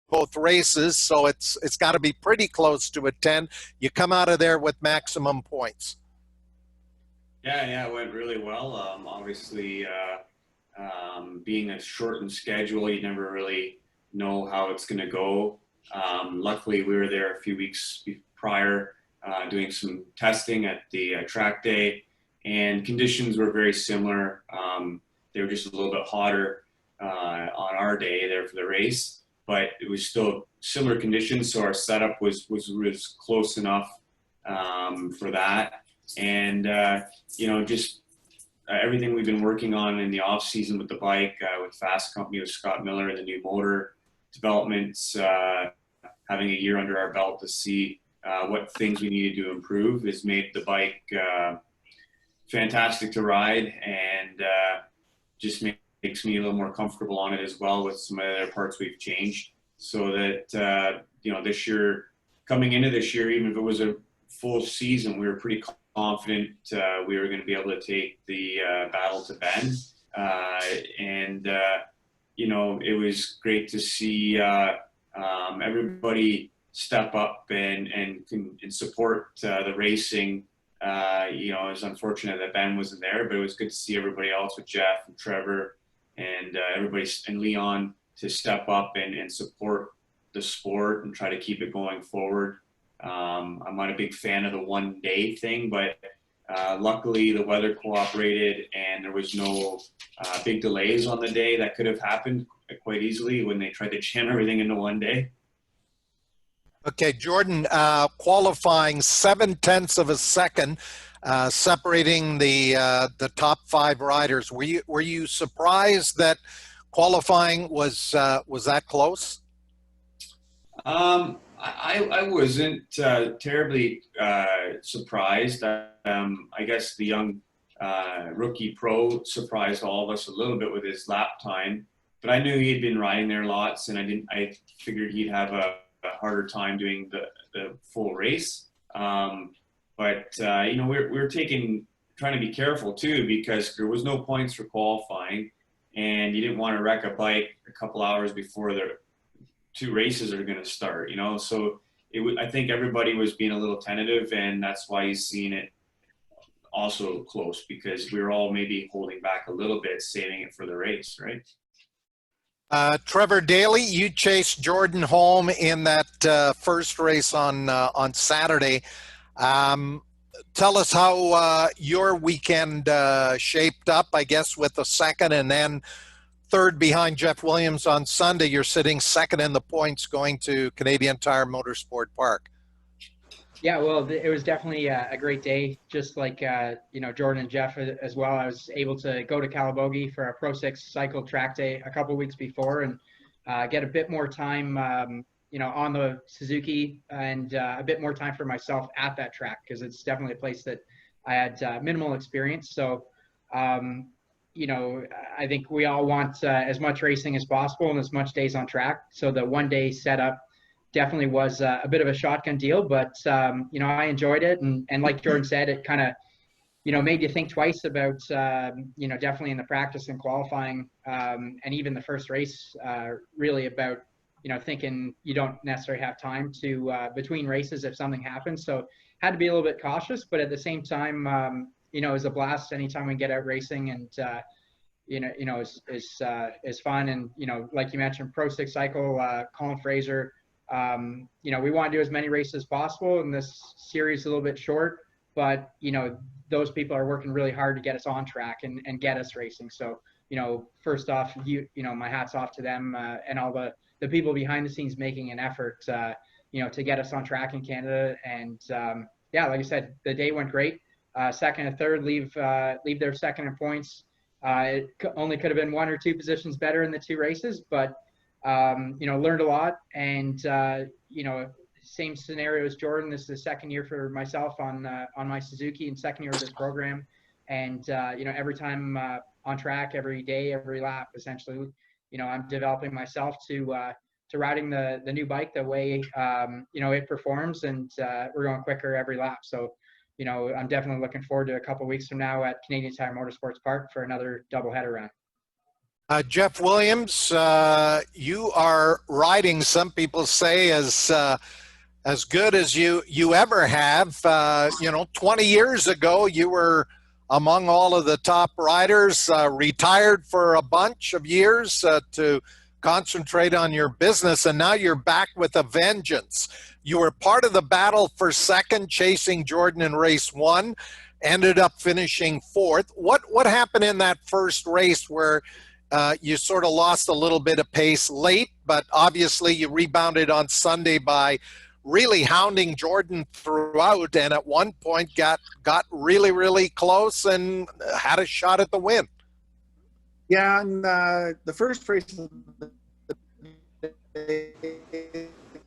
both races, so it's got to be pretty close to a 10. You come out of there with maximum points. Yeah, it went really well. Obviously, being a shortened schedule, you never really know how it's going to go. Luckily, we were there a few weeks prior doing some testing at the track day, and conditions were very similar. They were just a little bit hotter on our day there for the race, but it was still similar conditions, so our setup was close enough for that. And just everything we've been working on in the off season with the bike, with Fast Company, with Scott Miller, the new motor developments, having a year under our belt to see what things we needed to improve has made the bike fantastic to ride, and just makes me a little more comfortable on it as well with some of the other parts we've changed. So that, this year, coming into this year, even if it was a full season, we were pretty confident we were going to be able to take the battle to Ben. It was great to see everybody step up and support the racing. It was unfortunate that Ben wasn't there, but it was good to see everybody else with Jeff and Trevor and everybody and Leon to step up and support the sport and try to keep it going forward. I'm not a big fan of the one day thing, but luckily the weather cooperated and there was no big delays on the day that could have happened quite easily when they tried to jam everything into one day. Okay, Jordan, qualifying 0.7 of a second, separating the top 5 riders. Were you surprised that qualifying was that close? I wasn't terribly surprised. I guess the young rookie pro surprised all of us a little bit with his lap time, but I knew he'd been riding there lots, and I figured he'd have a harder time doing the full race. We're trying to be careful too, because there was no points for qualifying, and you didn't want to wreck a bike a couple hours before the 2 races are going to start, so I think everybody was being a little tentative, and that's why you've seen it also close, because we were all maybe holding back a little bit, saving it for the race, right? Trevor Daley, you chased Jordan home in that first race on Saturday. Tell us how your weekend shaped up, I guess, with the second and then third behind Jeff Williams on Sunday. You're sitting second in the points going to Canadian Tire Motorsport Park. Yeah, well, it was definitely a great day, just like, Jordan and Jeff as well. I was able to go to Calabogie for a Pro 6 cycle track day a couple weeks before and get a bit more time, on the Suzuki, and a bit more time for myself at that track, because it's definitely a place that I had minimal experience. So, I think we all want as much racing as possible and as much days on track. So the one-day setup definitely was a bit of a shotgun deal, but I enjoyed it, and like Jordan said, it kind of made you think twice about definitely in the practice and qualifying, and even the first race, really about thinking you don't necessarily have time to between races if something happens. So had to be a little bit cautious, but at the same time, it was a blast anytime we get out racing, and is fun. And like you mentioned, Pro 6 cycle, Colin Fraser. We want to do as many races as possible, and this series is a little bit short, but those people are working really hard to get us on track and get us racing. So first off, my hat's off to them, and all the people behind the scenes making an effort to get us on track in Canada. And like I said, the day went great. Second and third leave their second in points. It only could have been 1 or 2 positions better in the 2 races, but learned a lot. And same scenario as Jordan. This is the second year for myself on my Suzuki, and second year of this program. And every time on track, every day, every lap, essentially, I'm developing myself to riding the new bike the way it performs, and we're going quicker every lap. So I'm definitely looking forward to a couple of weeks from now at Canadian Tire Motorsports Park for another doubleheader run. Jeff Williams, you are riding, some people say, as good as you ever have. 20 years ago, you were among all of the top riders, retired for a bunch of years to concentrate on your business, and now you're back with a vengeance. You were part of the battle for second, chasing Jordan in race one, ended up finishing fourth. What happened in that first race where you sort of lost a little bit of pace late, but obviously you rebounded on Sunday by really hounding Jordan throughout, and at one point got really, really close and had a shot at the win? Yeah, and the first race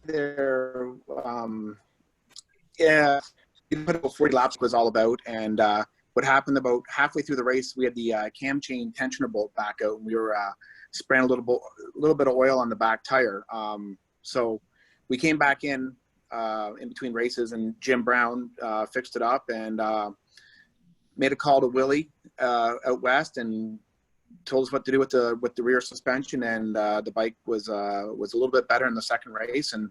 there, yeah, we put about 40 laps was all about, and what happened about halfway through the race, we had the cam chain tensioner bolt back out, and we were spraying a little bit of oil on the back tire. So we came back in between races, and Jim Brown fixed it up and made a call to Willie out west and told us what to do with the rear suspension, and the bike was a little bit better in the second race, and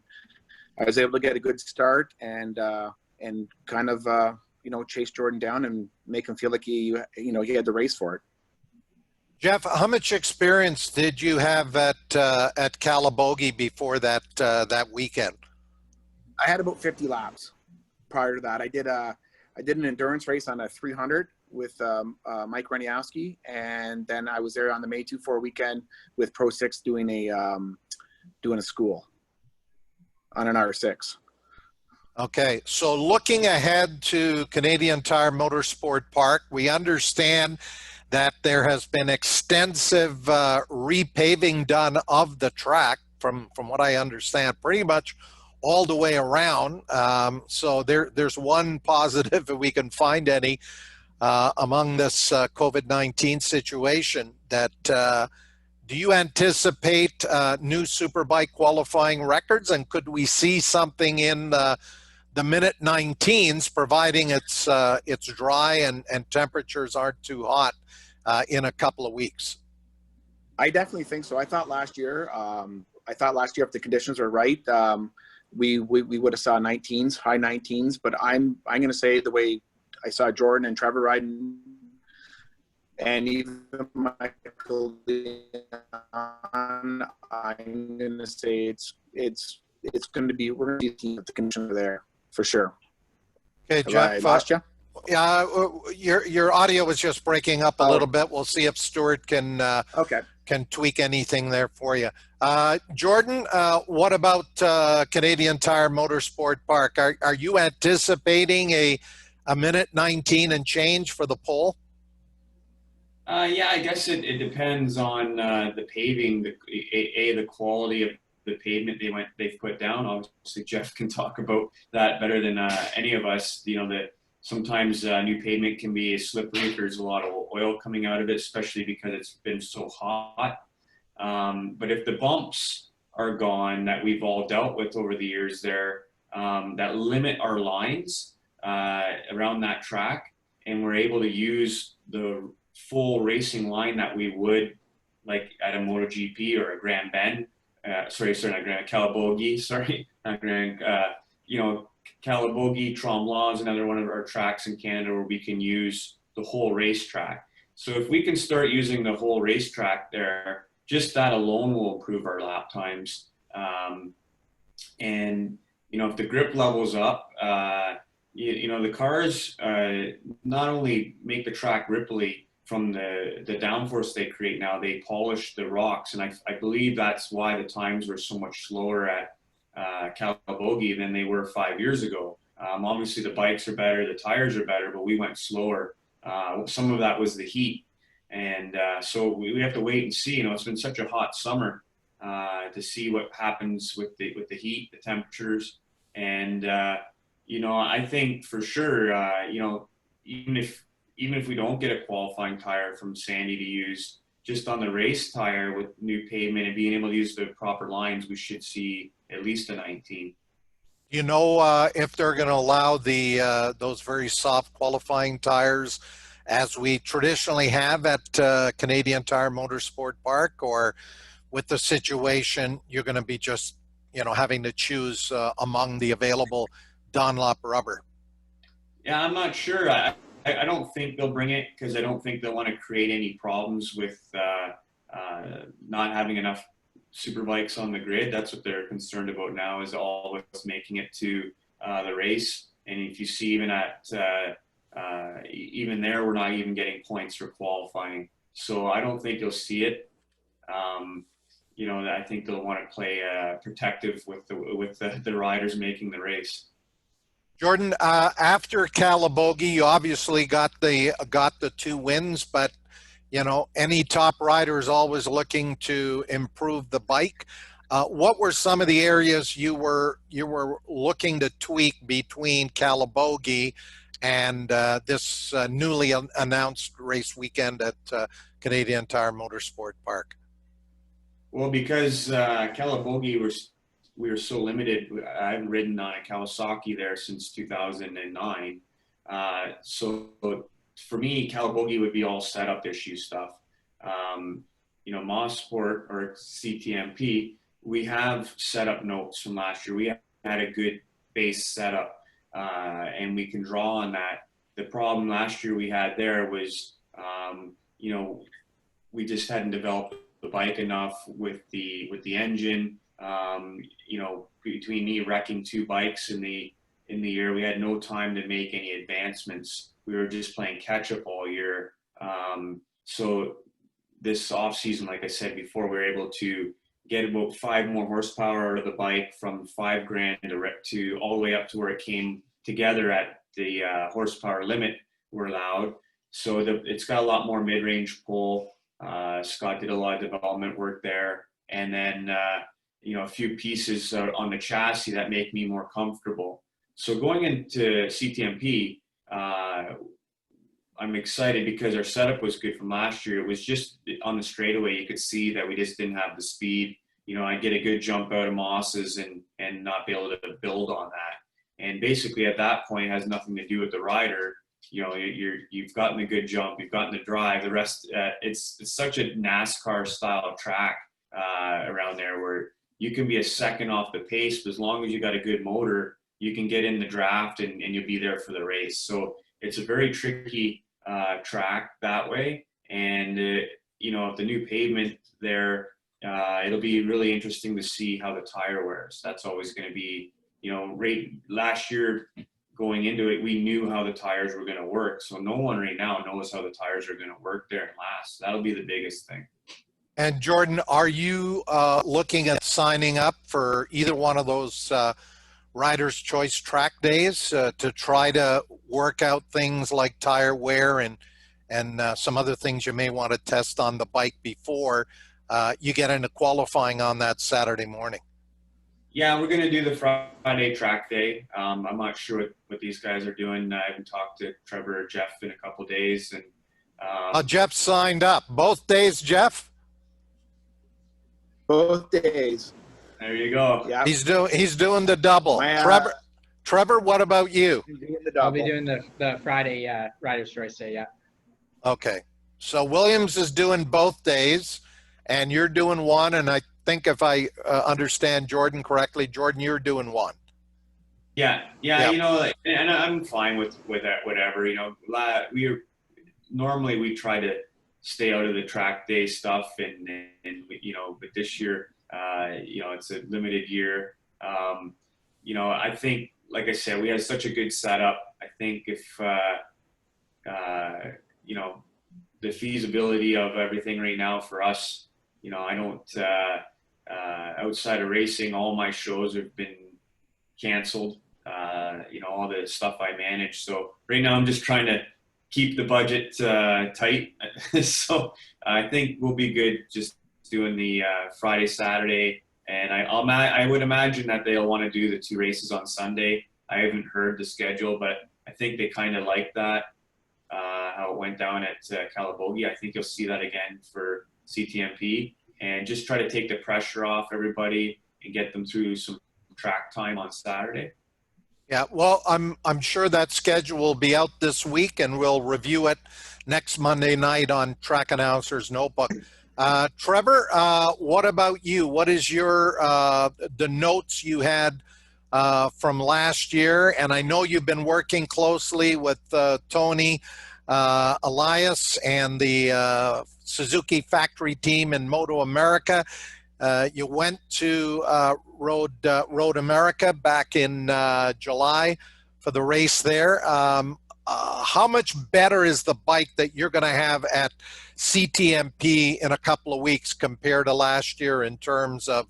I was able to get a good start and kind of chase Jordan down and make him feel like he had the race for it. Jeff, how much experience did you have at Calabogie before that weekend? I had about 50 laps prior to that. I did an endurance race on a 300 with Mike Reniowski, and then I was there on the May 24 weekend with Pro 6 doing a school on an R6. Okay, so looking ahead to Canadian Tire Motorsport Park, we understand that there has been extensive repaving done of the track from what I understand, pretty much all the way around. So there's one positive, if we can find any, among this COVID-19 situation. That do you anticipate new Superbike qualifying records, and could we see something in the minute 19s, providing it's dry and temperatures aren't too hot in a couple of weeks? I definitely think so. I thought last year if the conditions were right, we would have saw 19s, high 19s. But I'm going to say the way I saw Jordan and Trevor riding, and even Michael Leon, I'm going to say it's going to be, we're going to be a team if the conditions are there for sure. Okay, Jeff. I lost you? Yeah, your audio was just breaking up a little bit. We'll see if Stuart can tweak anything there for you. Jordan, what about Canadian Tire Motorsport Park? Are you anticipating a minute 19 and change for the pole? Yeah, I guess it depends on the paving, the quality of the pavement they've put down. Obviously, Jeff can talk about that better than any of us. That sometimes new pavement can be slippery if there's a lot of oil coming out of it, especially because it's been so hot. But if the bumps are gone that we've all dealt with over the years there, that limit our lines around that track, and we're able to use the full racing line that we would like at a MotoGP or a Grand Bend, not Grand Calabogie, not Grand, Calabogie, Tremblant is another one of our tracks in Canada where we can use the whole racetrack. So if we can start using the whole racetrack there, just that alone will improve our lap times. And, if the grip level's up, the cars not only make the track ripply from the downforce they create now, they polish the rocks. And I believe that's why the times were so much slower at Calabogie than they were 5 years ago. Obviously the bikes are better, the tires are better, but we went slower. Some of that was the heat. And so we have to wait and see. It's been such a hot summer to see what happens with the heat, the temperatures. And, I think for sure, even if we don't get a qualifying tire from Sandy to use, just on the race tire with new pavement and being able to use the proper lines, we should see at least a 19. If they're going to allow those very soft qualifying tires as we traditionally have at Canadian Tire Motorsport Park, or with the situation, you're going to be just, having to choose among the available Dunlop rubber? Yeah, I'm not sure. I don't think they'll bring it because I don't think they'll want to create any problems with not having enough super bikes on the grid. That's what they're concerned about now, is all of us making it to the race. And if you see even even there, we're not even getting points for qualifying. So I don't think you'll see it. I think they'll want to play protective with the riders making the race. Jordan, after Calabogie, you obviously got the 2 wins, but any top rider is always looking to improve the bike. What were some of the areas you were looking to tweak between Calabogie and this newly announced race weekend at Canadian Tire Motorsport Park? Well, because Calabogie we were so limited. I haven't ridden on a Kawasaki there since 2009. So for me, Calabogie would be all setup issue stuff. Mossport or CTMP, we have setup notes from last year. We had a good base setup, and we can draw on that. The problem last year we had there was, we just hadn't developed the bike enough with the engine. Between me wrecking 2 bikes in the year, we had no time to make any advancements. We were just playing catch up all year. So this off season, like I said before, we were able to get about 5 more horsepower out of the bike, from $5,000 to all the way up to where it came together at the horsepower limit we're allowed. So it's got a lot more mid-range pull. Scott did a lot of development work there, and then a few pieces on the chassis that make me more comfortable. So going into CTMP, I'm excited because our setup was good from last year. It was just on the straightaway, you could see that we just didn't have the speed. I'd get a good jump out of Mosses and not be able to build on that. And basically at that point, it has nothing to do with the rider. You've gotten a good jump, you've gotten the drive. The rest, it's such a NASCAR style track around there, where you can be a second off the pace, but as long as you got a good motor, you can get in the draft and you'll be there for the race. So it's a very tricky track that way. And if the new pavement there, it'll be really interesting to see how the tire wears. That's always going to be, right last year going into it, we knew how the tires were going to work. So no one right now knows how the tires are going to work there and last. That'll be the biggest thing. And Jordan, are you looking at signing up for either one of those Riders' Choice track days to try to work out things like tire wear and some other things you may want to test on the bike before you get into qualifying on that Saturday morning? Yeah, we're going to do the Friday track day. I'm not sure what these guys are doing. I haven't talked to Trevor or Jeff in a couple of days. And Jeff signed up. Both days, Jeff? Both days. There you go. Yeah. He's doing the double. Trevor, what about you? I'll be doing the Friday Riders' Choice Day, yeah. Okay. So Williams is doing both days, and you're doing one, and I think if I understand Jordan correctly, Jordan, you're doing one. Yeah. And I'm fine with that, whatever. Normally we try to stay out of the track day stuff, and but this year, it's a limited year. I think, like I said, we had such a good setup. I think if the feasibility of everything right now for us, I don't outside of racing, all my shows have been canceled. All the stuff I manage. So right now I'm just trying to keep the budget tight. So I think we'll be good just doing the Friday, Saturday. And I would imagine that they'll want to do the 2 races on Sunday. I haven't heard the schedule, but I think they kind of like that, how it went down at Calabogie. I think you'll see that again for CTMP, and just try to take the pressure off everybody and get them through some track time on Saturday. Yeah, well, I'm sure that schedule will be out this week, and we'll review it next Monday night on Track Announcer's Notebook. Trevor, what about you? What is your the notes you had from last year? And I know you've been working closely with Tony, Elias, and the Suzuki factory team in Moto America. You went to Road America back in July for the race there. How much better is the bike that you're going to have at CTMP in a couple of weeks compared to last year in terms of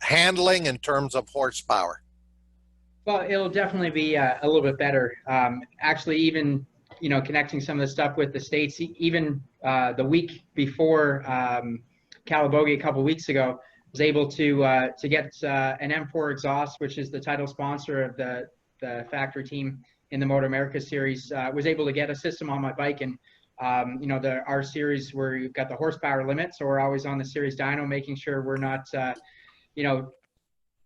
handling, in terms of horsepower? Well, it'll definitely be a little bit better. Actually, even connecting some of the stuff with the States, even the week before Calabogie a couple weeks ago, was able to get an M4 exhaust, which is the title sponsor of the factory team in the Moto America series. Was able to get a system on my bike, and our series where you've got the horsepower limit, so we're always on the series dyno, making sure we're not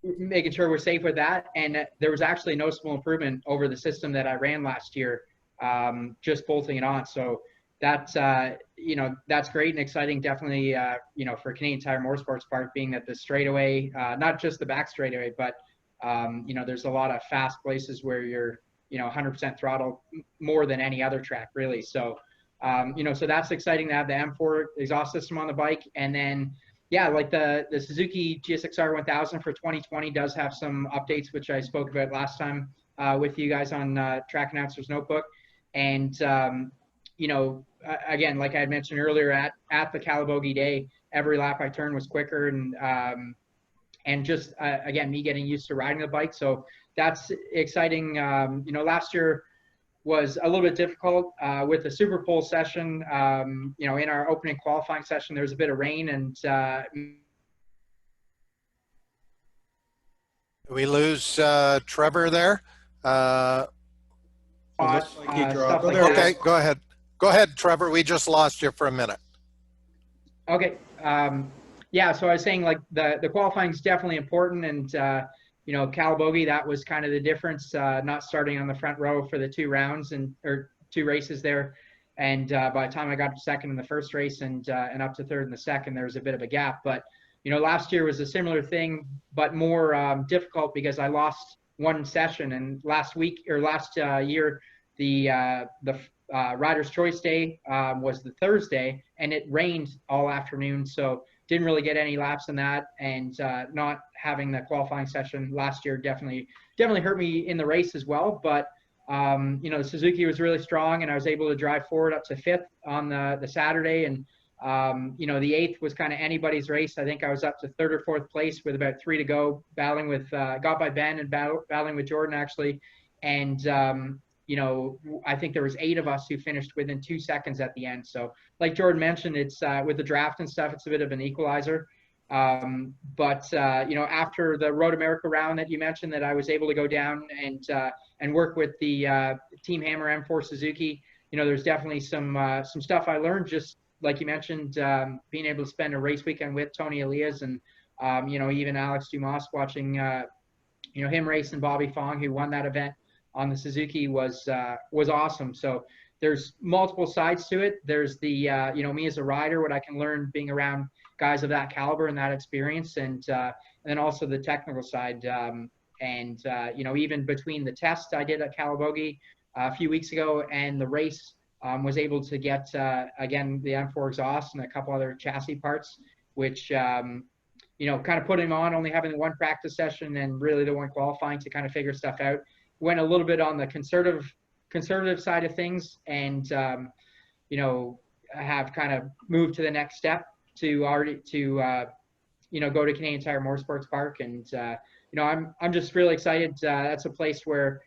making sure we're safe with that. And there was actually noticeable improvement over the system that I ran last year, just bolting it on. So that's that's great and exciting, definitely for Canadian Tire Motorsports Park, being that the straightaway, not just the back straightaway, but there's a lot of fast places where you're 100% throttle more than any other track, really. So so that's exciting to have the M4 exhaust system on the bike. And then yeah, like the Suzuki GSX-R 1000 for 2020 does have some updates, which I spoke about last time with you guys on Track Announcer's Notebook. And again, like I had mentioned earlier, at the Calabogie day, every lap I turned was quicker, and just again, me getting used to riding the bike. So that's exciting. Last year was a little bit difficult with the Super Pole session. In our opening qualifying session, there was a bit of rain, and we lose Trevor there. stuff like Okay, that. go ahead. Go ahead, Trevor. We just lost you for a minute. Okay. Yeah, so I was saying, like, the qualifying is definitely important, and Calabogie, that was kind of the difference, not starting on the front row for the 2 rounds or 2 races there. And by the time I got to second in the first race and up to third in the second, there was a bit of a gap. But last year was a similar thing, but more difficult, because I lost one session. And last year, the Rider's Choice Day was the Thursday, and it rained all afternoon, so didn't really get any laps in that. And not having the qualifying session last year definitely hurt me in the race as well. But Suzuki was really strong, and I was able to drive forward up to 5th on the Saturday. And the 8th was kind of anybody's race. I think I was up to 3rd or 4th place with about 3 to go, battling with got by Ben and battling with Jordan, actually. And I think there was 8 of us who finished within 2 seconds at the end. So like Jordan mentioned, it's with the draft and stuff, it's a bit of an equalizer. But after the Road America round that you mentioned, that I was able to go down and work with the Team Hammer M4 Suzuki, there's definitely some stuff I learned, just like you mentioned, being able to spend a race weekend with Tony Elias and even Alex Dumas, watching him race, and Bobby Fong, who won that event on the Suzuki, was awesome. So there's multiple sides to it. There's the me as a rider, what I can learn being around guys of that caliber and that experience, and then also the technical side. Even between the test I did at Calabogie a few weeks ago and the race, was able to get again the M4 exhaust and a couple other chassis parts, which kind of put him on, only having the 1 practice session and really the 1 qualifying to kind of figure stuff out. Went a little bit on the conservative side of things, and have kind of moved to the next step to go to Canadian Tire Motorsports Park. And I'm just really excited. That's a place where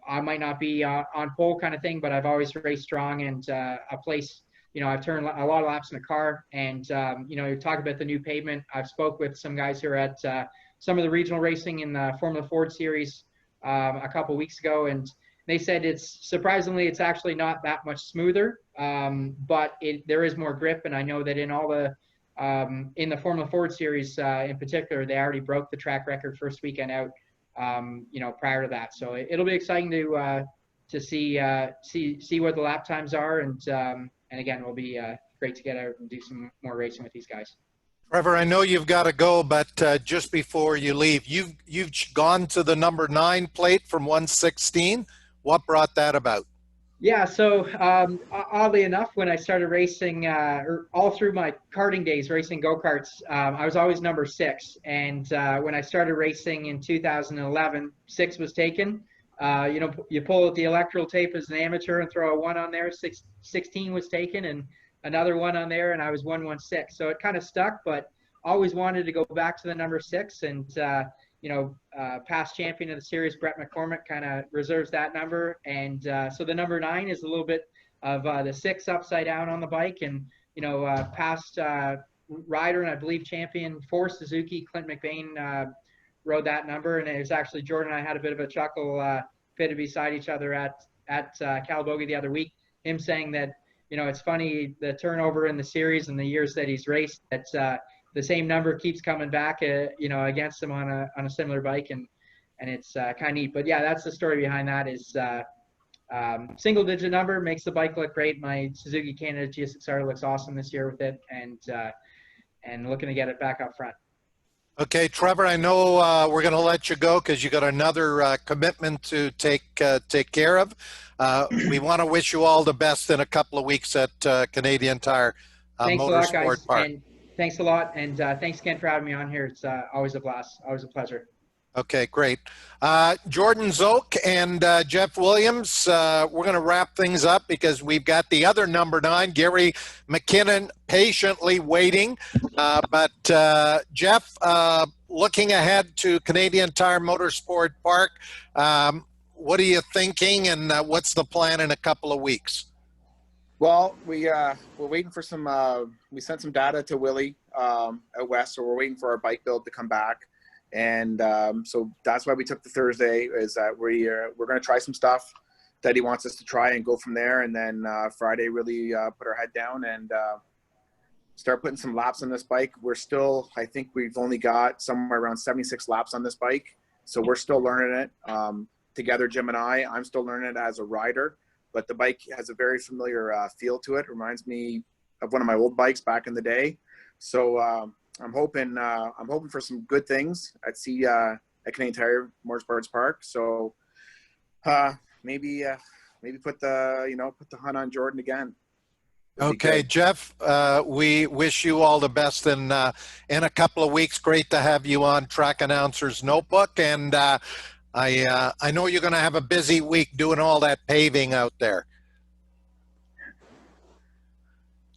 I might not be on pole kind of thing, but I've always raced strong, and a place I've turned a lot of laps in the car. And you talk about the new pavement. I've spoke with some guys who are at some of the regional racing in the Formula Ford series a couple weeks ago, and they said it's actually not that much smoother, but there is more grip. And I know that in all the in the Formula Ford series in particular, they already broke the track record first weekend out prior to that. So it'll be exciting to see what the lap times are, and again, it'll be great to get out and do some more racing with these guys. Trevor, I know you've got to go, but just before you leave, you've gone to the number 9 plate from 116. What brought that about? Yeah, so oddly enough, when I started racing, all through my karting days, racing go-karts, I was always number 6. And when I started racing in 2011, 6 was taken. You pull out the electoral tape as an amateur and throw a 1 on there. 16 was taken, and another 1 on there, and I was 116. So it kind of stuck, but always wanted to go back to the number 6. And past champion of the series, Brett McCormick, kind of reserves that number. And so the number 9 is a little bit of the 6 upside down on the bike. And, past rider and I believe champion for Suzuki, Clint McBain, rode that number. And it was actually Jordan and I had a bit of a chuckle pitted beside each other at Calabogie the other week, him saying that, it's funny, the turnover in the series and the years that he's raced, that the same number keeps coming back, against him on a similar bike, and it's kind of neat. But yeah, that's the story behind that. Is single digit number makes the bike look great. My Suzuki Canada GSXR looks awesome this year with it, and looking to get it back up front. Okay, Trevor, I know we're going to let you go because you got another commitment to take care of. We want to wish you all the best in a couple of weeks at Canadian Tire Thanks a lot, Motorsport guys. Park. And thanks a lot, and thanks again for having me on here. It's always a blast, always a pleasure. Okay, great. Jordan Szoke and Jeff Williams, we're going to wrap things up because we've got the other number 9, Gary McKinnon, patiently waiting. But Jeff, looking ahead to Canadian Tire Motorsport Park, what are you thinking, and what's the plan in a couple of weeks? Well, we're waiting for some. We sent some data to Willie out west, so we're waiting for our bike build to come back. And so that's why we took the Thursday, is that we're going to try some stuff that he wants us to try and go from there. And then Friday, really put our head down and start putting some laps on this bike. I think we've only got somewhere around 76 laps on this bike. So we're still learning it together, Jim and I'm still learning it as a rider, but the bike has a very familiar feel to it. Reminds me of one of my old bikes back in the day. So I'm hoping for some good things at Canadian Tire Motorsports Park. So maybe put the hunt on Jordan again. Okay, Jeff, we wish you all the best in a couple of weeks. Great to have you on Track Announcer's Notebook, and I know you're going to have a busy week doing all that paving out there.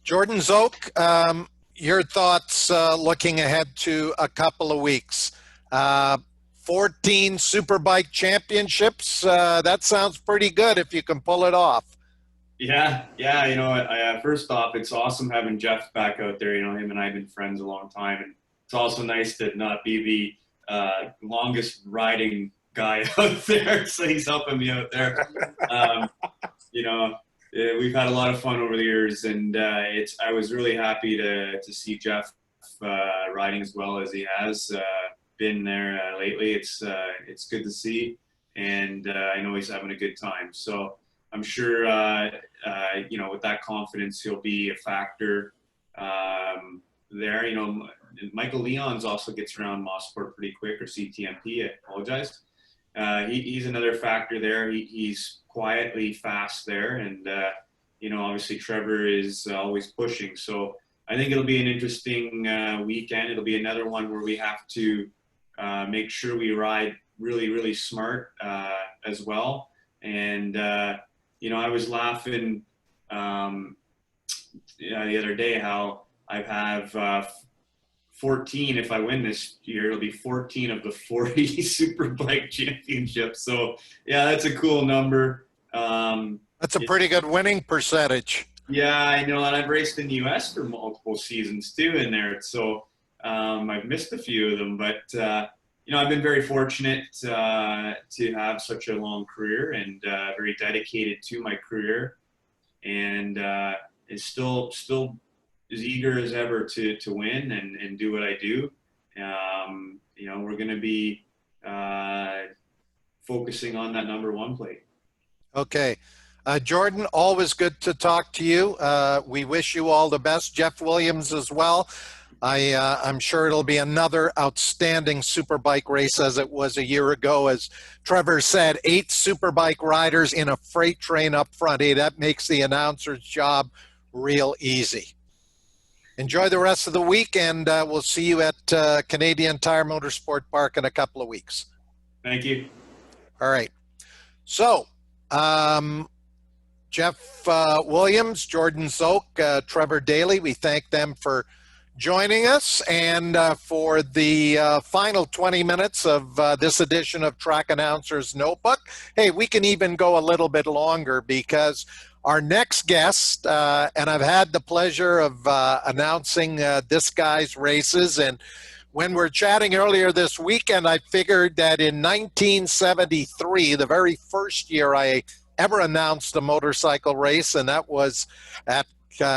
Jordan Szoke, your thoughts looking ahead to a couple of weeks. 14 Superbike championships, that sounds pretty good if you can pull it off. Yeah. First off, it's awesome having Jeff back out there. Him and I have been friends a long time, and it's also nice to not be the longest riding guy out there, so he's helping me out there. We've had a lot of fun over the years, and I was really happy to see Jeff riding as well as he has been there lately. It's good to see, and I know he's having a good time. So I'm sure with that confidence, he'll be a factor there. Michael Leons also gets around Mosport pretty quick, or CTMP. I apologize. He's another factor there. He's quietly fast there, and obviously Trevor is always pushing. So I think it'll be an interesting weekend. It'll be another one where we have to make sure we ride really, really smart as well. And I was laughing the other day how I have 14, if I win this year, it'll be 14 of the 40 Superbike championships. So yeah, that's a cool number. That's a pretty good winning percentage. Yeah, I know, and I've raced in the US for multiple seasons too in there. So I've missed a few of them, but I've been very fortunate to have such a long career, and very dedicated to my career, and is still as eager as ever to win and do what I do. We're going to be focusing on that number one plate. Okay. Jordan, always good to talk to you. We wish you all the best. Jeff Williams as well. I'm sure it'll be another outstanding Superbike race as it was a year ago. As Trevor said, 8 Superbike riders in a freight train up front. Hey, that makes the announcer's job real easy. Enjoy the rest of the week, and we'll see you at Canadian Tire Motorsport Park in a couple of weeks. Thank you. All right. So, Jeff Williams, Jordan Szoke, Trevor Daley, we thank them for joining us, and for the final 20 minutes of this edition of Track Announcer's Notebook. Hey, we can even go a little bit longer, because our next guest, and I've had the pleasure of announcing this guy's races, and when we're chatting earlier this weekend, I figured that in 1973, the very first year I ever announced a motorcycle race, and that was at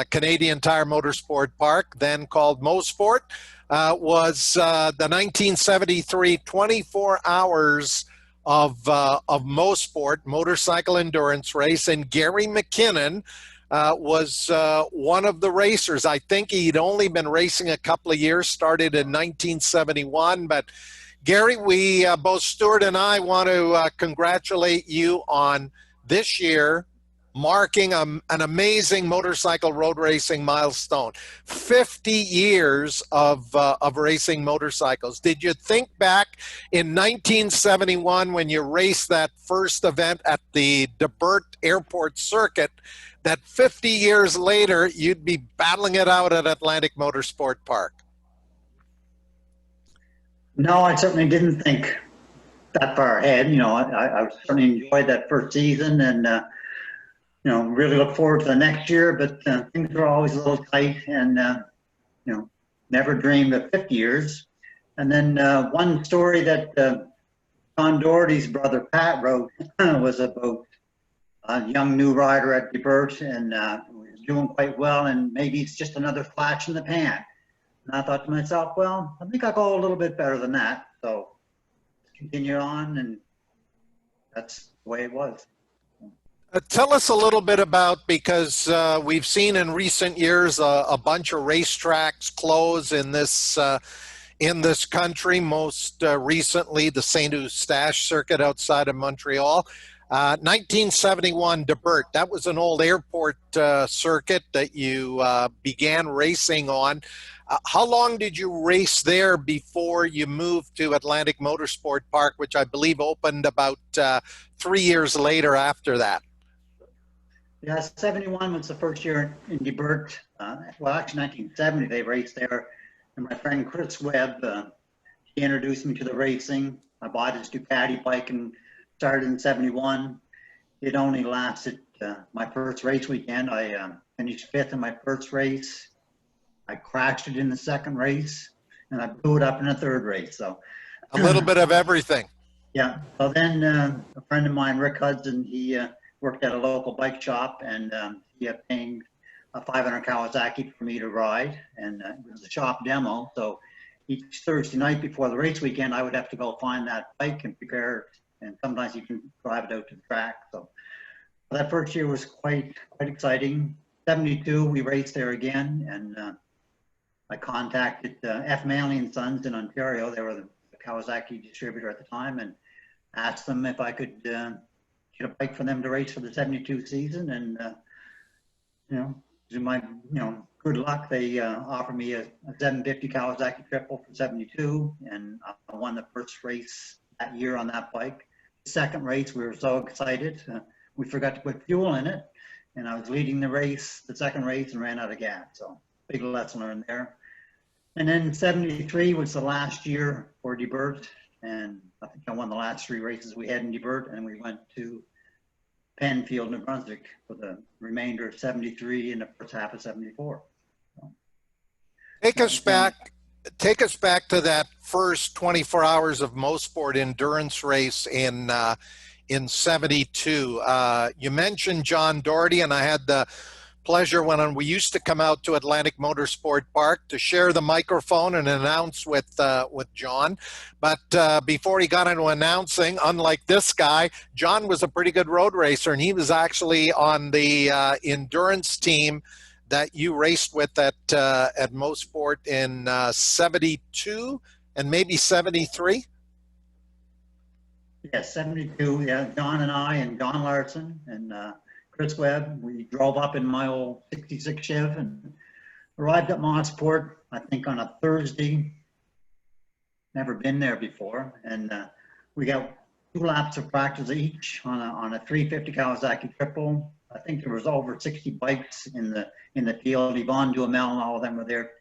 Canadian Tire Motorsport Park, then called MoSport, was the 1973 24 hours of MoSport, motorcycle endurance race, and Gary McKinnon was one of the racers. I think he'd only been racing a couple of years, started in 1971, but Gary, we, both Stuart and I, want to congratulate you on this year marking an amazing motorcycle road racing milestone. 50 years of racing motorcycles. Did you think back in 1971 when you raced that first event at the Debert Airport Circuit that 50 years later you'd be battling it out at Atlantic Motorsport Park? No, I certainly didn't think that far ahead. You know, I certainly enjoyed that first season, and you know, really look forward to the next year. But things are always a little tight, and you know, never dreamed of 50 years. And then one story that John Doherty's brother Pat wrote was about a young new rider at Debert, and was doing quite well, and maybe it's just another flash in the pan. And I thought to myself, well, I think I'll go a little bit better than that. So continue on, and that's the way it was. Tell us a little bit about, because we've seen in recent years a bunch of racetracks close in this country. Most recently, the St. Eustache circuit outside of Montreal. 1971 Debert, that was an old airport circuit that you began racing on. How long did you race there before you moved to Atlantic Motorsport Park, which I believe opened about 3 years later after that? Yeah, 71 was the first year in Debert. Well, actually 1970 they raced there. And my friend Chris Webb, he introduced me to the racing. I bought his Ducati bike and started in 71. It only lasted my first race weekend. I finished 5th in my first race. I crashed it in the second race, and I blew it up in the third race. So a little bit of everything. Yeah. So then a friend of mine, Rick Hudson, he worked at a local bike shop, and he obtained a 500 Kawasaki for me to ride, and it was a shop demo. So each Thursday night before the race weekend, I would have to go find that bike and prepare it, and sometimes you can drive it out to the track. So that first year was quite exciting. 72, we raced there again, and I contacted F. Manley & Sons in Ontario. They were the Kawasaki distributor at the time, and asked them if I could get a bike for them to race for the 72 season. And you know, to my good luck, they offered me a 750 Kawasaki triple for 72, and I won the first race that year on that bike. The second race, we were so excited, we forgot to put fuel in it, and I was leading the race, the second race, and ran out of gas. So big lesson learned there. And then 73 was the last year for Debert, and I think I won the last 3 races we had in Debert, and we went to Penfield, New Brunswick for the remainder of 73 and the first half of 74. So, Take us back to that first 24 hours of MoSport endurance race in 72. You mentioned John Doherty, and I had the pleasure when we used to come out to Atlantic Motorsport Park to share the microphone and announce with John. But before he got into announcing, unlike this guy, John was a pretty good road racer, and he was actually on the endurance team that you raced with at Mosport in 72 and maybe 73. Yes, 72. Yeah, John and I and John Larson and Chris Webb, we drove up in my old 66 Chev and arrived at Mosport, I think on a Thursday. Never been there before. And we got 2 laps of practice each on a 350 Kawasaki triple. I think there was over 60 bikes in the field. Yvonne Duhamel and all of them were there.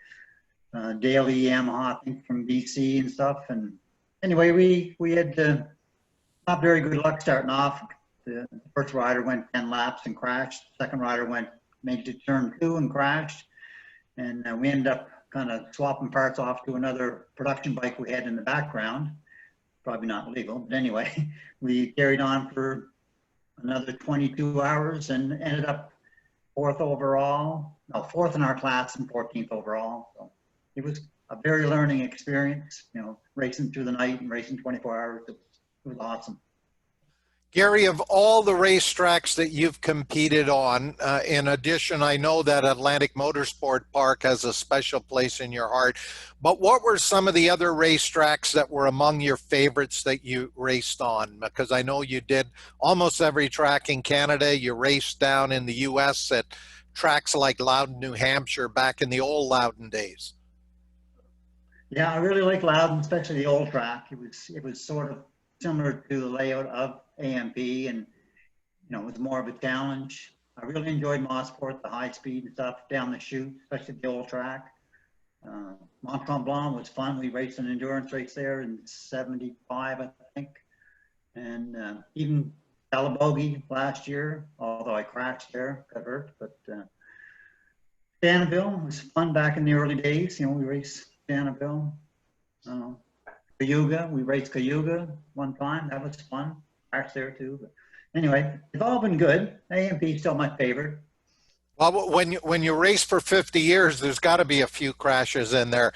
Daley, Yamaha, I think from BC and stuff. And anyway, we had not very good luck starting off. The first rider went 10 laps and crashed. The second rider made it to turn 2 and crashed. And we ended up kind of swapping parts off to another production bike we had in the background. Probably not legal, but anyway, we carried on for another 22 hours and ended up 4th in our class and 14th overall. So it was a very learning experience, you know, racing through the night and racing 24 hours. It was awesome. Gary, of all the racetracks that you've competed on, in addition, I know that Atlantic Motorsport Park has a special place in your heart, but what were some of the other racetracks that were among your favorites that you raced on? Because I know you did almost every track in Canada. You raced down in the US at tracks like Loudon, New Hampshire, back in the old Loudon days. Yeah, I really like Loudon, especially the old track. It was sort of similar to the layout of AMP, and you know, it was more of a challenge. I really enjoyed Mosport, the high speed and stuff down the chute, especially the old track. Mont Tremblant was fun. We raced an endurance race there in 75, I think. And even Calabogie last year, although I crashed there, got hurt. But Danville was fun back in the early days. You know, we raced Danville. Cayuga, we raced Cayuga one time. That was fun. Crashed there too. But anyway, it's all been good. AMP is still my favorite. Well, when you race for 50 years, there's got to be a few crashes in there.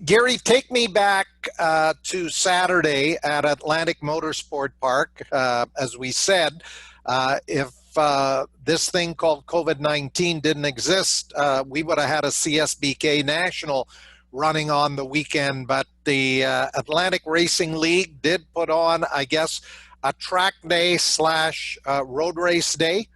Gary, take me back to Saturday at Atlantic Motorsport Park. As we said, if this thing called COVID-19 didn't exist, we would have had a CSBK National running on the weekend, but the Atlantic Racing League did put on, I guess, a track day / road race day.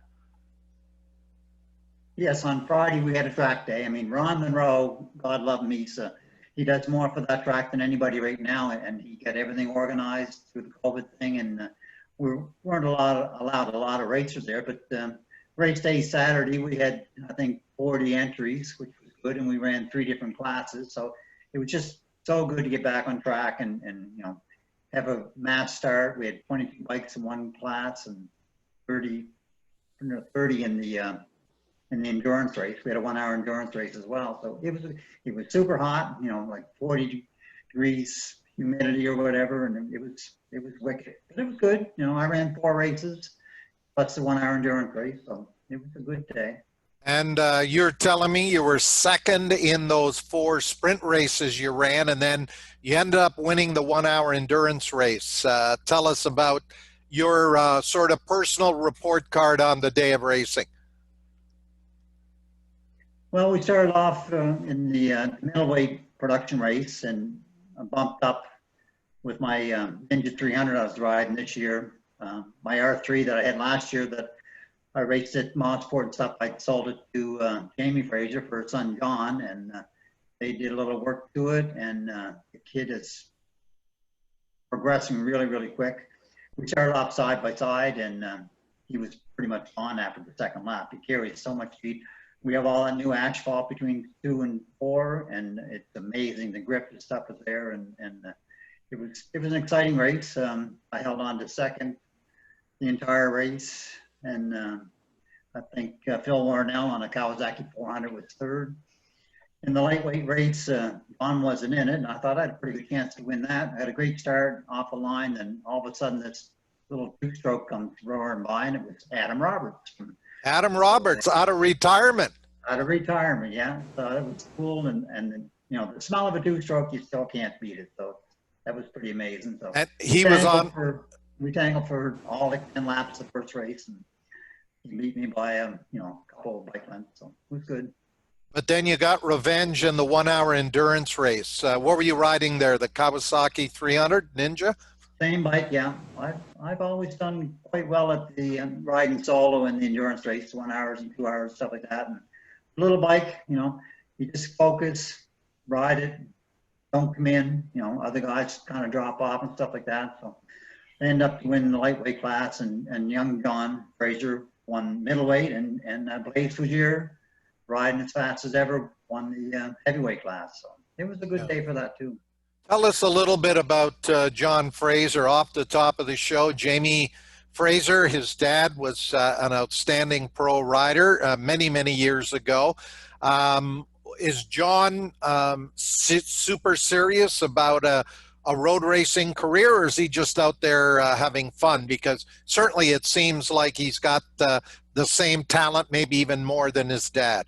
Yes, on Friday we had a track day. I mean, Ron Monroe, God love him, he does more for that track than anybody right now, and he got everything organized through the COVID thing, and we weren't allowed a lot of racers there, but race day Saturday we had, I think, 40 entries, which was good, and we ran 3 different classes, so it was just so good to get back on track and you know, have a mass start. We had 22 bikes in one class and 30 in the endurance race. We had a 1-hour endurance race as well. So it was super hot, you know, like 40 degrees humidity or whatever, and it was wicked. But it was good. You know, I ran 4 races plus the 1-hour endurance race, so it was a good day. And you're telling me you were second in those 4 sprint races you ran, and then you ended up winning the 1-hour endurance race. Tell us about your sort of personal report card on the day of racing. Well, we started off in the middleweight production race and bumped up with my Ninja 300 I was riding this year. My R3 that I had last year that I raced at Mosport and stuff, I sold it to Jamie Fraser for her son John, and they did a little work to it, and the kid is progressing really, really quick. We started off side by side, and he was pretty much on after the second lap. He carries so much speed. We have all that new asphalt between 2 and 4, and it's amazing. The grip and stuff is there, and it was an exciting race. I held on to second the entire race, and I think Phil Warnell on a Kawasaki 400 was third. In the lightweight race, Don wasn't in it, and I thought I had a pretty good chance to win that. I had a great start off the line, and all of a sudden this little 2-stroke comes roaring by, and it was Adam Roberts from Adam Roberts out of retirement. Out of retirement, yeah. So it was cool, and you know, the smell of a two-stroke, you still can't beat it. So that was pretty amazing. So And he was on. We tangled for all the 10 laps the first race, and he beat me by you know, a couple of bike lengths. So it was good. But then you got revenge in the 1 hour endurance race. What were you riding there? The Kawasaki 300 Ninja? Same bike, yeah. I've always done quite well at the riding solo in the endurance race, 1 hour and 2 hours, stuff like that. And little bike, you know, you just focus, ride it, don't come in, you know, other guys kind of drop off and stuff like that. So I end up winning the lightweight class, and young John Fraser won middleweight, and Blaise Fougier, riding as fast as ever, won the heavyweight class. So it was a good day for that too. Tell us a little bit about John Fraser off the top of the show. Jamie Fraser, his dad was an outstanding pro rider many, many years ago. Is John super serious about a road racing career, or is he just out there having fun? Because certainly it seems like he's got the same talent, maybe even more than his dad.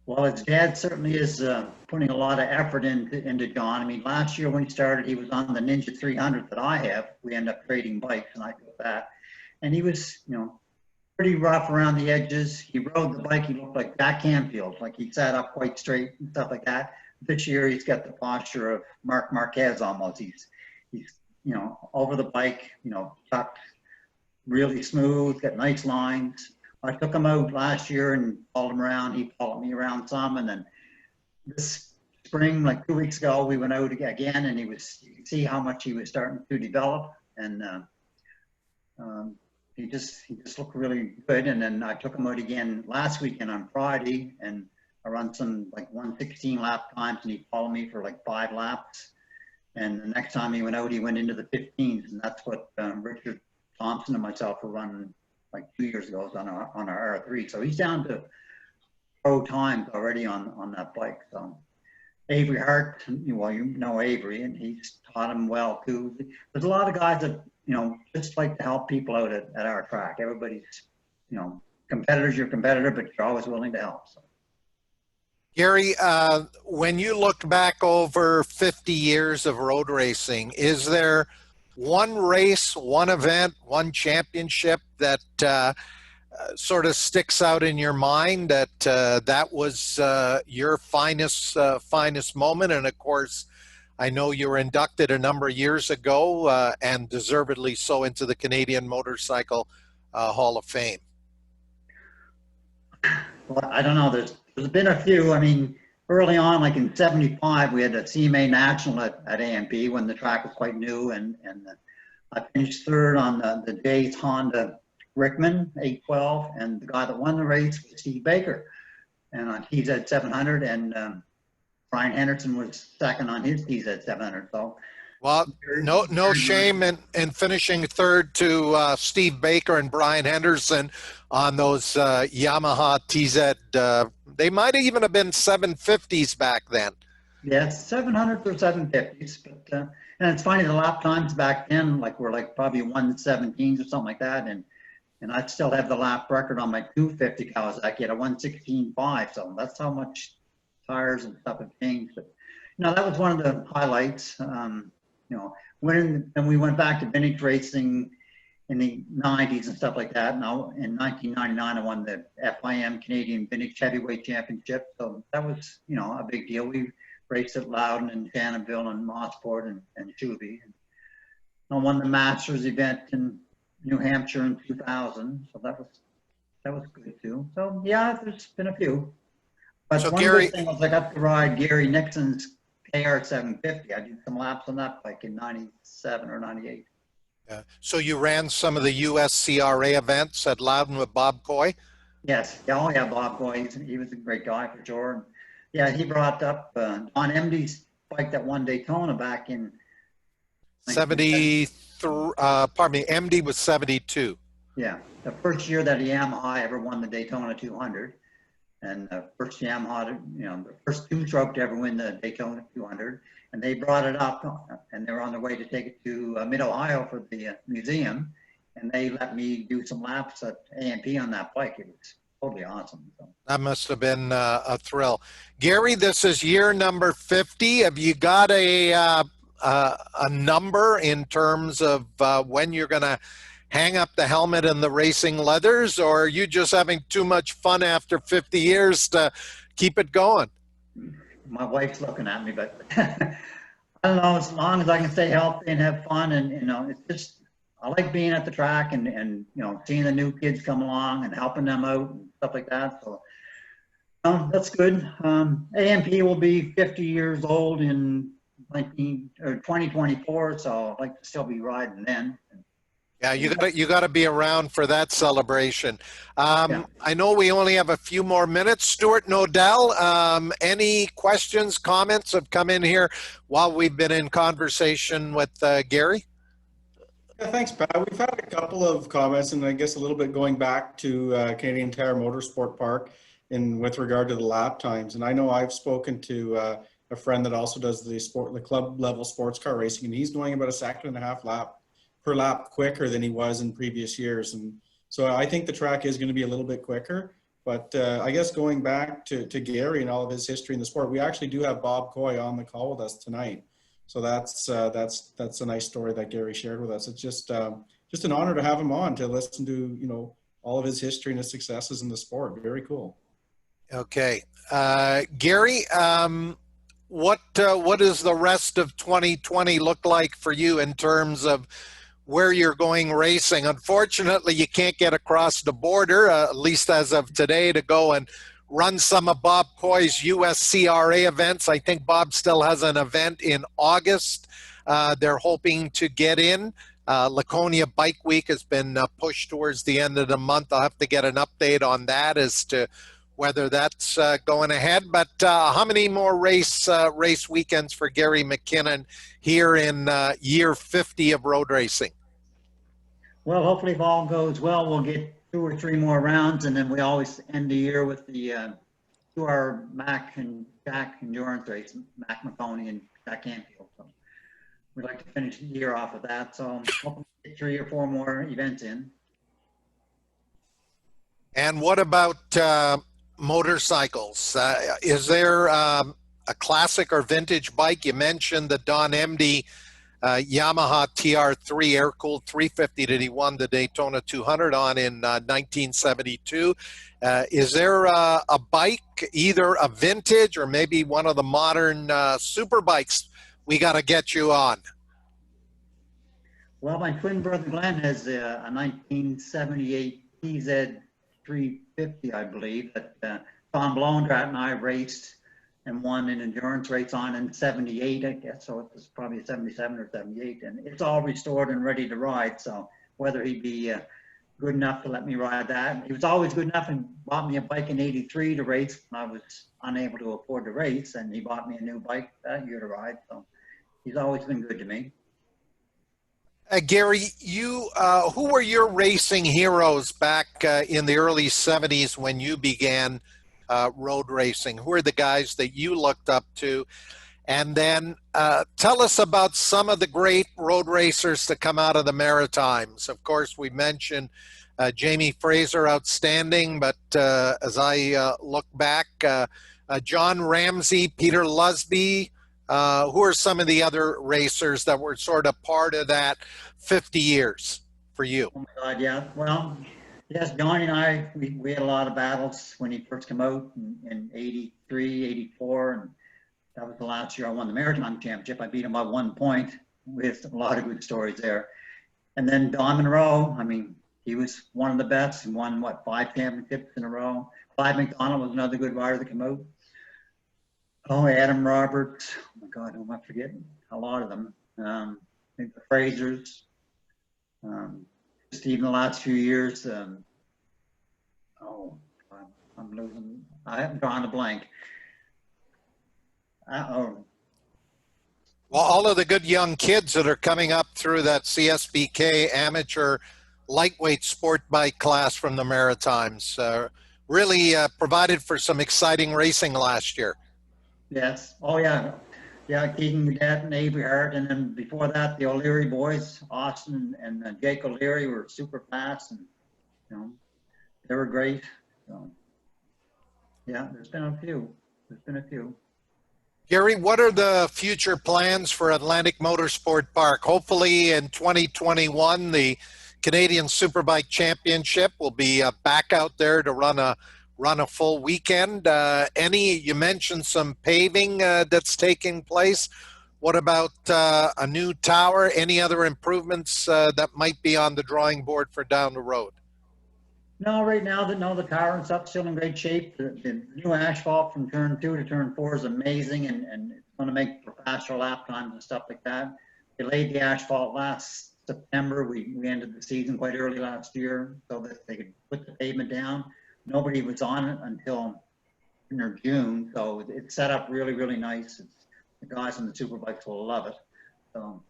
Well, his dad certainly is putting a lot of effort into John. I mean, last year when he started, he was on the Ninja 300 that I have. We ended up trading bikes, and I took that. And he was, you know, pretty rough around the edges. He rode the bike. He looked like Jack Canfield, like he sat up quite straight and stuff like that. This year, he's got the posture of Marc Marquez almost. He's you know, over the bike, you know, tucked, really smooth, got nice lines. I took him out last year and followed him around. He followed me around some, and then this spring, like 2 weeks ago, we went out again, and you could see how much he was starting to develop, and he just looked really good. And then I took him out again last weekend on Friday, and I run some like 1:16 lap times, and he followed me for like 5 laps. And the next time he went out, he went into the 15s, and that's what Richard Thompson and myself were running like 2 years ago on our R3. So he's down to pro times already on that bike. So Avery Hart, well, you know Avery, and he's taught him well too. There's a lot of guys that, you know, just like to help people out at our track. Everybody's, you know, competitor's your competitor, but you're always willing to help. So. Gary, when you look back over 50 years of road racing, is there one race, one event, one championship that sort of sticks out in your mind that that was your finest moment? And of course, I know you were inducted a number of years ago and deservedly so into the Canadian Motorcycle Hall of Fame. Well, I don't know. There's been a few. I mean, early on, like in '75, we had a CMA National at AMP when the track was quite new, and I finished third on the Jay's Honda Rickman 812, and the guy that won the race was Steve Baker, and on TZ 700, and Brian Henderson was second on his TZ 700. So, well, no shame in finishing third to Steve Baker and Brian Henderson on those Yamaha TZ. They might even have been 750s back then. Yes, 700s or 750s, but and it's funny, the lap times back then were like probably 1:17s or something like that, and I'd still have the lap record on my 250 Kawasaki at a 1:16.5. So that's how much tires and stuff have changed. But you know, that was one of the highlights. You know, when we went back to vintage racing in the 90s and stuff like that. Now in 1999, I won the FIM Canadian Vintage Heavyweight Championship. So that was, you know, a big deal. We raced at Loudon and Shannonville and Mosport and Shuby. I won the Masters event in New Hampshire in 2000. So that was good too. So yeah, there's been a few. But so one Gary, good thing was I got to ride Gary Nixon's KR 750. I did some laps on that bike in 97 or 98. Yeah. So you ran some of the USCRA events at Loudon with Bob Coy? Yes. Yeah, Bob Coy. He was a great guy for sure. And yeah, he brought up Don Emdy's bike that won Daytona back in 73. Pardon me, MD was 72. Yeah, the first year that Yamaha ever won the Daytona 200, and the first Yamaha, you know, the first two-stroke to ever win the Daytona 200. And they brought it up, and they were on their way to take it to Mid-Ohio for the museum. and they let me do some laps at AMP on that bike. It was totally awesome. So. That must have been a thrill. Gary, this is year number 50. Have you got a number in terms of when you're going to hang up the helmet and the racing leathers, or are you just having too much fun after 50 years to keep it going? My wife's looking at me, but I don't know, as long as I can stay healthy and have fun, and it's just, I like being at the track and seeing the new kids come along and helping them out and stuff like that. So that's good. AMP will be 50 years old in 2024, so I'd like to still be riding then. Yeah, you got to be around for that celebration. Yeah. I know we only have a few more minutes. Stuart Nodell, any questions, comments have come in here while we've been in conversation with Gary? Yeah, thanks, Pat. We've had a couple of comments, and I guess a little bit going back to Canadian Tire Motorsport Park with regard to the lap times. And I know I've spoken to a friend that also does the club level sports car racing, and he's doing about a 1.5 seconds per lap quicker than he was in previous years. And so I think the track is going to be a little bit quicker. But I guess going back to Gary and all of his history in the sport, we actually do have Bob Coy on the call with us tonight. So that's a nice story that Gary shared with us. It's just an honor to have him on to listen to all of his history and his successes in the sport. Very cool. Okay, Gary, what does the rest of 2020 look like for you in terms of where you're going racing? Unfortunately, you can't get across the border, at least as of today, to go and run some of Bob Coy's USCRA events. I think Bob still has an event in August. They're hoping to get in. Laconia Bike Week has been pushed towards the end of the month. I'll have to get an update on that as to whether that's going ahead. But how many more race weekends for Gary McKinnon here in year 50 of road racing? Well, hopefully if all goes well, we'll get 2 or 3 more rounds, and then we always end the year with the 2-hour Mac and Jack endurance race, Mac McConey and Jack Canfield. So we'd like to finish the year off with that. So hopefully get 3 or 4 more events in. And what about motorcycles? Is there a classic or vintage bike? You mentioned the Don Emdy Yamaha TR3 air-cooled 350 that he won the Daytona 200 on in 1972. Is there a bike, either a vintage or maybe one of the modern super bikes we got to get you on? Well, my twin brother Glenn has a 1978 TZ 350, I believe, that Tom Blondrat and I raced and won an endurance race on in 78, I guess. So it was probably 77 or 78. And it's all restored and ready to ride. So whether he'd be good enough to let me ride that. He was always good enough and bought me a bike in 83 to race when I was unable to afford to race. And he bought me a new bike that year to ride. So he's always been good to me. Gary, who were your racing heroes back in the early 70s when you began road racing? Who are the guys that you looked up to? And then tell us about some of the great road racers to come out of the Maritimes. Of course, we mentioned Jamie Fraser, outstanding, but as I look back, John Ramsey, Peter Lusby, who are some of the other racers that were sort of part of that 50 years for you? Oh my God, yeah. Well, yes, Johnny and I, we had a lot of battles when he first came out in 83, 84, and that was the last year I won the Maritime Championship. I beat him by 1 point. We have a lot of good stories there. And then Don Monroe, I mean, he was one of the best and won, 5 championships in a row. Clyde McDonald was another good rider that came out. Oh, Adam Roberts. Oh my God, who am I forgetting? A lot of them. I think the Frasers. Just even the last few years. I'm losing. I haven't drawn a blank. Well, all of the good young kids that are coming up through that CSBK amateur lightweight sport bike class from the Maritimes really provided for some exciting racing last year. Yes. Oh, yeah. Yeah, Keegan Gadet and Avery Hart, and then before that, the O'Leary boys, Austin and Jake O'Leary were super fast, and you know they were great. So yeah, there's been a few. There's been a few. Gary, what are the future plans for Atlantic Motorsport Park? Hopefully in 2021, the Canadian Superbike Championship will be back out there to run a full weekend. You mentioned some paving that's taking place. What about a new tower? Any other improvements that might be on the drawing board for down the road? No, right now, the tower and stuff's still in great shape. The new asphalt from turn 2 to turn 4 is amazing, and it's going to make for faster lap times and stuff like that. They laid the asphalt last September. We ended the season quite early last year so that they could put the pavement down. Nobody was on it until June, so it's set up really, really nice. The guys on the Superbikes will love it. So,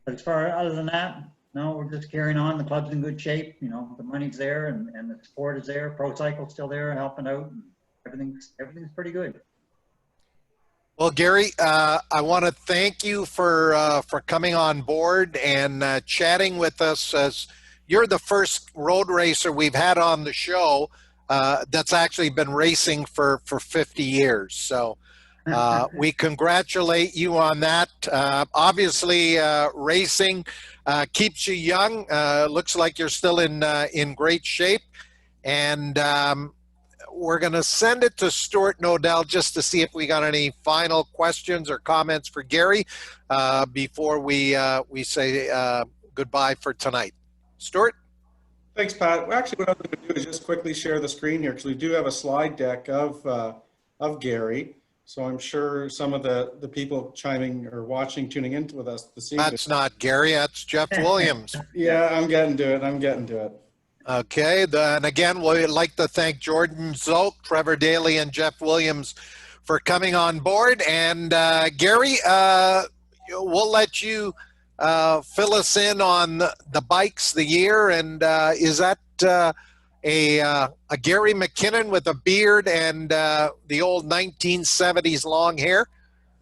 but as far other than that, no, we're just carrying on. The club's in good shape. You know, the money's there and the support is there. Pro Cycle's still there helping out. And everything's pretty good. Well, Gary, I want to thank you for coming on board and chatting with us. As you're the first road racer we've had on the show that's actually been racing for 50 years. So we congratulate you on that. Obviously, racing keeps you young. Looks like you're still in great shape. And we're going to send it to Stuart Nodell just to see if we got any final questions or comments for Gary before we say goodbye for tonight. Stuart? Thanks, Pat. Well, actually, what I'm going to do is just quickly share the screen here because we do have a slide deck of Gary. So I'm sure some of the people chiming or watching, tuning in with us this evening. That's not Gary. That's Jeff Williams. Yeah, I'm getting to it. Okay. And again, we'd like to thank Jordan Szoke, Trevor Daley, and Jeff Williams for coming on board. And Gary, we'll let you fill us in on the bikes, the year, and is that a Gary McKinnon with a beard and the old 1970s long hair?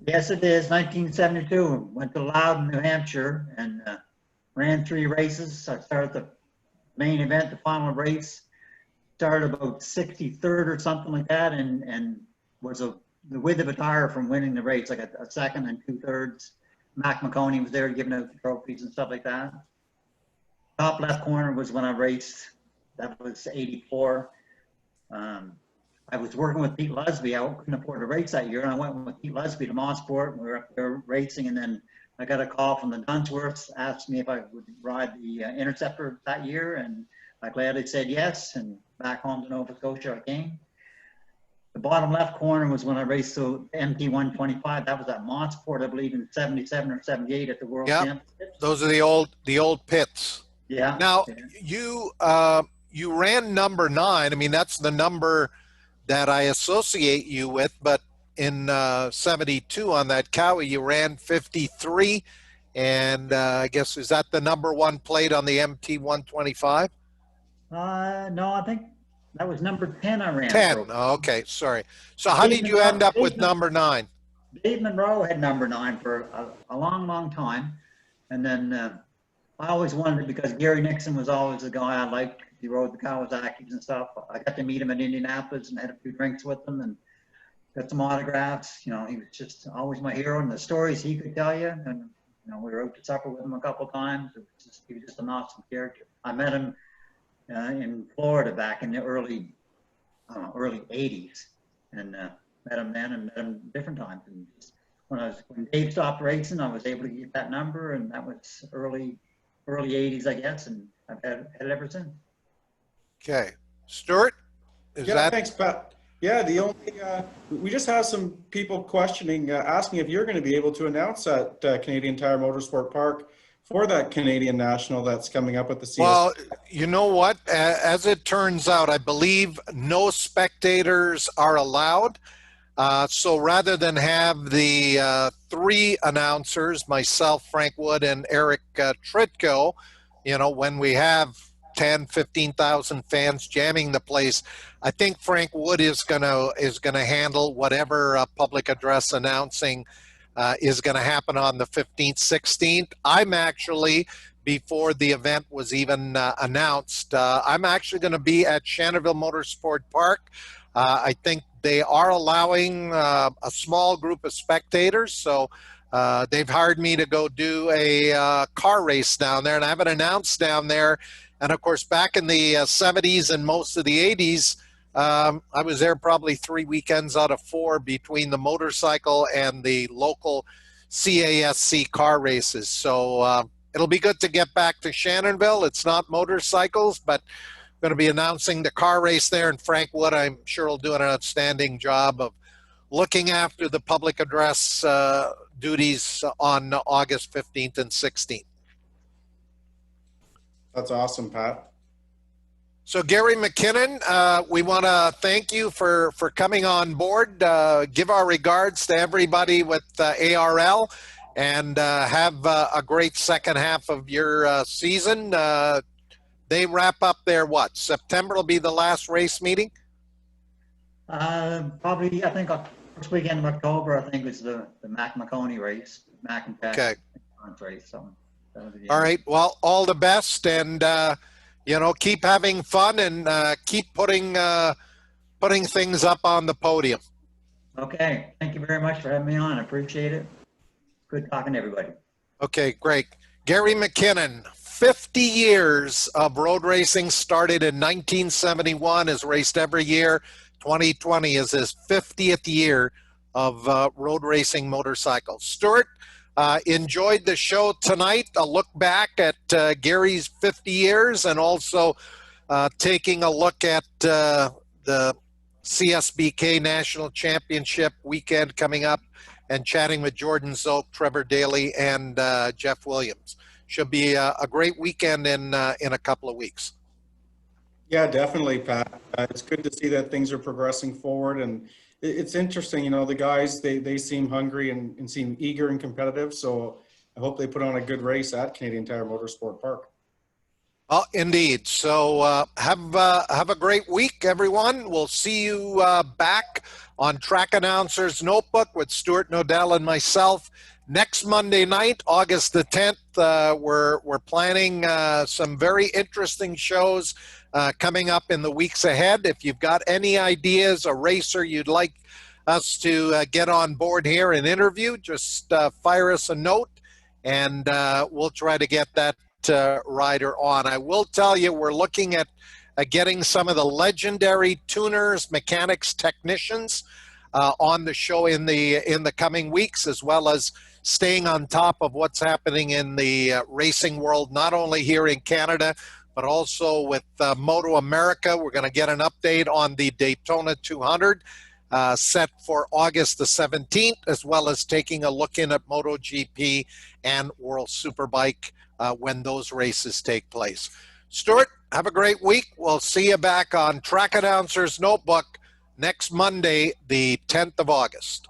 Yes, it is. 1972. Went to Loudon, New Hampshire, and ran 3 races. I started the main event, the final race. Started about 63rd or something like that, and was the width of a tire from winning the race, like a second and 2/3. Mac McConey was there giving out the trophies and stuff like that. Top left corner was when I raced. That was 84. I was working with Pete Lusby. I couldn't afford to race that year, and I went with Pete Lusby to Mosport. We were up there racing, and then I got a call from the Dunsworths, asked me if I would ride the Interceptor that year, and I gladly said yes, and back home to Nova Scotia I came. The bottom left corner was when I raced the MT 125. That was at Montsport, I believe, in 77 or 78 at the World Championships. Those are the old pits. Yeah. Now, you ran number 9. I mean, that's the number that I associate you with, but in 72 on that Cowie, you ran 53. And I guess, is that the number 1 plate on the MT 125? No, I think that was number 10 I ran. 10. Oh, okay, sorry. So how did you end up with number 9? Dave Monroe had number 9 for a long, long time. And then I always wanted it because Gary Nixon was always the guy I liked. He rode the Kawasaki's and stuff. I got to meet him in Indianapolis and had a few drinks with him and got some autographs. You know, he was just always my hero, and the stories he could tell you. And you know, we were out to supper with him a couple of times. He was just an awesome character. I met him in Florida back in the early 80s, and met him then and met him different times. And just, when Dave stopped racing, I was able to get that number, and that was early 80s, I guess, and I've had it ever since. Okay. Stuart? Thanks, Pat. Yeah, we just have some people questioning, asking if you're going to be able to announce at Canadian Tire Motorsport Park for that Canadian National that's coming up with the CS. Well, you know what? As it turns out, I believe no spectators are allowed. So rather than have the 3 announcers, myself, Frank Wood, and Eric Tritko, you know, when we have 10, 15,000 fans jamming the place, I think Frank Wood is gonna handle whatever public address announcing is going to happen on the 15th, 16th. I'm actually, before the event was even announced, I'm actually going to be at Shannonville Motorsport Park. I think they are allowing a small group of spectators, so they've hired me to go do a car race down there, and I have an announce down there. And of course, back in the 70s and most of the 80s, I was there probably 3 weekends out of 4 between the motorcycle and the local CASC car races. So it'll be good to get back to Shannonville. It's not motorcycles, but I'm going to be announcing the car race there. And Frank Wood, I'm sure, will do an outstanding job of looking after the public address duties on August 15th and 16th. That's awesome, Pat. So Gary McKinnon, we want to thank you for coming on board. Give our regards to everybody with ARL, and have a great second half of your season. They wrap up their what? September will be the last race meeting? Probably, I think first weekend of October, I think it's the Mac McConey race, Mac and Peck Okay. race. So All right. Well, all the best, and keep having fun, and keep putting things up on the podium. Okay. Thank you very much for having me on. I appreciate it. Good talking to everybody. Okay, great. Gary McKinnon, 50 years of road racing, started in 1971, has raced every year. 2020 is his 50th year of road racing motorcycles. Stuart, enjoyed the show tonight. A look back at Gary's 50 years, and also taking a look at the CSBK National Championship weekend coming up, and chatting with Jordan Szoke, Trevor Daley, and Jeff Williams. Should be a great weekend in a couple of weeks. Yeah, definitely, Pat. It's good to see that things are progressing forward, and it's interesting. The guys, they seem hungry and seem eager and competitive. So I hope they put on a good race at Canadian Tire Motorsport Park. Oh, indeed. So have a great week, everyone. We'll see you back on Track Announcer's Notebook with Stuart Nodell and myself next Monday night, August the 10th. We're planning some very interesting shows coming up in the weeks ahead. If you've got any ideas, a racer you'd like us to get on board here and interview, just fire us a note, and we'll try to get that rider on. I will tell you, we're looking at getting some of the legendary tuners, mechanics, technicians on the show in the coming weeks, as well as staying on top of what's happening in the racing world, not only here in Canada, but also with Moto America. We're going to get an update on the Daytona 200 set for August the 17th, as well as taking a look in at MotoGP and World Superbike when those races take place. Stuart, have a great week. We'll see you back on Track Announcer's Notebook next Monday, the 10th of August.